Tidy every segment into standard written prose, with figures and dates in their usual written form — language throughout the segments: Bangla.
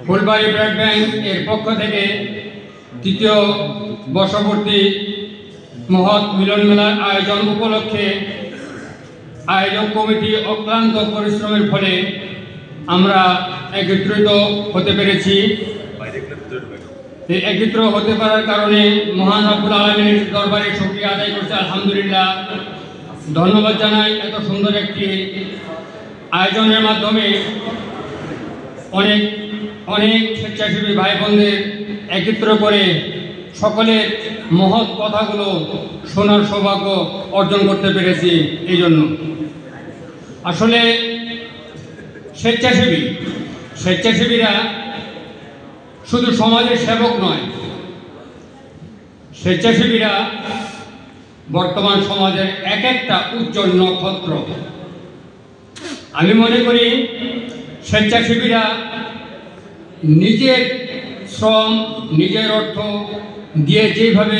ফুলবাড়ী ব্লাড ব্যাংক এর পক্ষ থেকে তৃতীয় বর্ষপূর্তি মহৎ মিলন মেলার আয়োজন উপলক্ষে আয়োজক কমিটি অক্লান্ত পরিশ্রমের ফলে আমরা একত্রিত হতে পেরেছি। একত্র হতে পারার কারণে মহান রব্বুল আলামিনের দরবারে শুকরিয়া আদায় করছি, আলহামদুলিল্লাহ। ধন্যবাদ জানাই এত সুন্দর একটি আয়োজনের মাধ্যমে অনেক অনেক স্বেচ্ছাসেবী ভাই বোনদের একত্র করে সকলের মহৎ কথাগুলো শোনার সৌভাগ্য অর্জন করতে পেরেছি। এই জন্য আসলে স্বেচ্ছাসেবীরা শুধু সমাজের সেবক নয়, স্বেচ্ছাসেবীরা বর্তমান সমাজের এক একটা উজ্জ্বল নক্ষত্র। আমি মনে করি স্বেচ্ছাসেবীরা নিজের শ্রম, নিজের অর্থ দিয়ে যেভাবে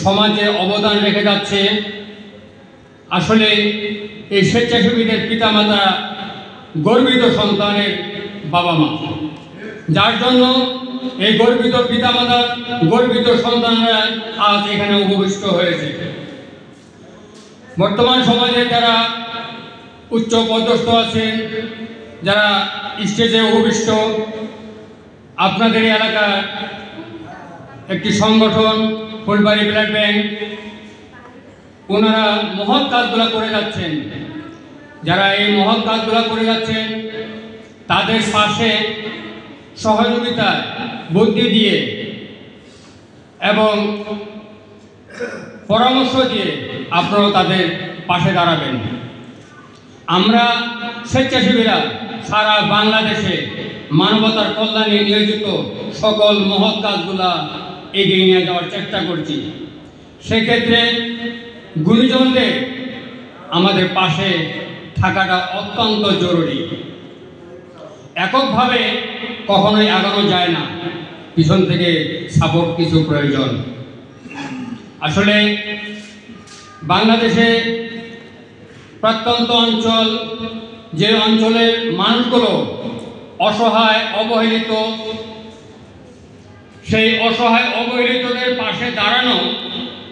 সমাজে অবদান রেখে যাচ্ছে, আসলে এই স্বেচ্ছাসেবীদের পিতামাতা গর্বিত সন্তানের বাবা মা, যার জন্য এই গর্বিত পিতামাতা গর্বিত সন্তানরা আজ এখানে উপবিষ্ট হয়েছে। বর্তমান সমাজে যারা উচ্চ পদস্থ আছেন, যারা স্টেজে উপবিষ্ট, আপনাদের এলাকার একটি সংগঠন ফুলবাড়ী ব্লাড ব্যাংক, ওনারা মহৎ কাজগুলো করে যাচ্ছেন। যারা এই মহৎ কাজগুলো করে যাচ্ছেন তাদের পাশে সহযোগিতায় বুদ্ধি দিয়ে এবং পরামর্শ দিয়ে আপনারাও তাদের পাশে দাঁড়াবেন। আমরা স্বেচ্ছাসেবীরা সারা বাংলাদেশে মানবতার কল্যাণে নিয়োজিত সকল মহৎ কাজগুলা এগিয়ে নিয়ে যাওয়ার চেষ্টা করছি। সেক্ষেত্রে গুণীজনদের আমাদের পাশে থাকাটা অত্যন্ত জরুরি। এককভাবে কখনোই আগানো যায় না, পিছন থেকে সাপোর্ট কিছু প্রয়োজন। আসলে বাংলাদেশে প্রত্যন্ত অঞ্চল, যে অঞ্চলের মানুষগুলো অসহায় অবহেলিত, সেই অসহায় অবহেলিতদের পাশে দাঁড়ানো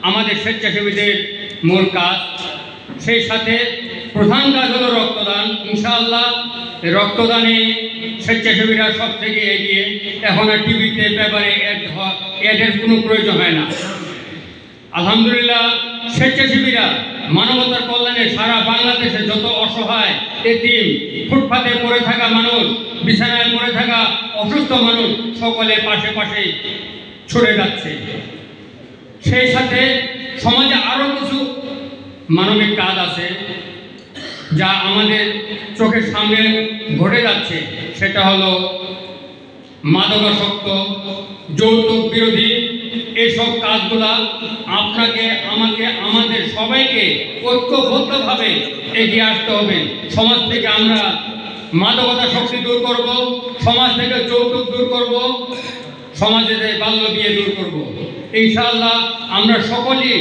আমাদের স্বেচ্ছাসেবীদের মূল কাজ। সেই সাথে প্রধান কাজ হলো রক্তদান। ইনশাআল্লাহ রক্তদানে স্বেচ্ছাসেবীরা সব থেকে এগিয়ে। এখন আর টিভিতে পেপারে অ্যাডের কোনো প্রয়োজন হয় না। আলহামদুলিল্লাহ, স্বেচ্ছাসেবীরা মানবতার কল্যাণে সারা বাংলাদেশে যত অসহায়, এতিম, ফুটপাতে পড়ে থাকা মানুষ, বিছানায় পড়ে থাকা অসুস্থ মানুষ, সকলের পাশে পাশে ছড়ে যাচ্ছে। সেই সাথে সমাজে আরও কিছু মানবিক কাজ আছে যা আমাদের চোখের সামনে ঘটে যাচ্ছে। সেটা হলো মাদকাসক্ত, যৌতুক বিরোধী এসব কাজগুলা আপনাকে, আমাকে, আমাদের সবাইকে ঐক্যবদ্ধভাবে এগিয়ে আসতে হবে। সমাজ থেকে আমরা মাদকাসক্তি দূর করব, সমাজ থেকে যৌতুক দূর করব, সমাজে বাল্য বিয়ে দূর করব। ইনশাআল্লাহ আমরা সকলেই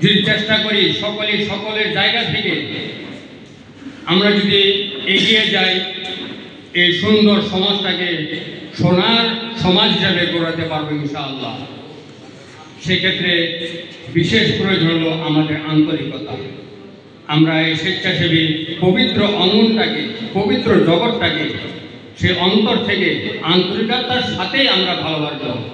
যদি চেষ্টা করি, সকলের জায়গা থেকে আমরা যদি এগিয়ে যাই, এই সুন্দর সমাজটাকে সোনার সমাজ হিসাবে গড়াতে পারবো ইনশাআল্লাহ। সেক্ষেত্রে বিশেষ প্রয়োজন হলো আমাদের আন্তরিকতা। আমরা এই স্বেচ্ছাসেবী পবিত্র অঙ্গনটাকে, পবিত্র জগৎটাকে সে অন্তর থেকে আন্তরিকতার সাথেই আমরা ভালোবাসবো।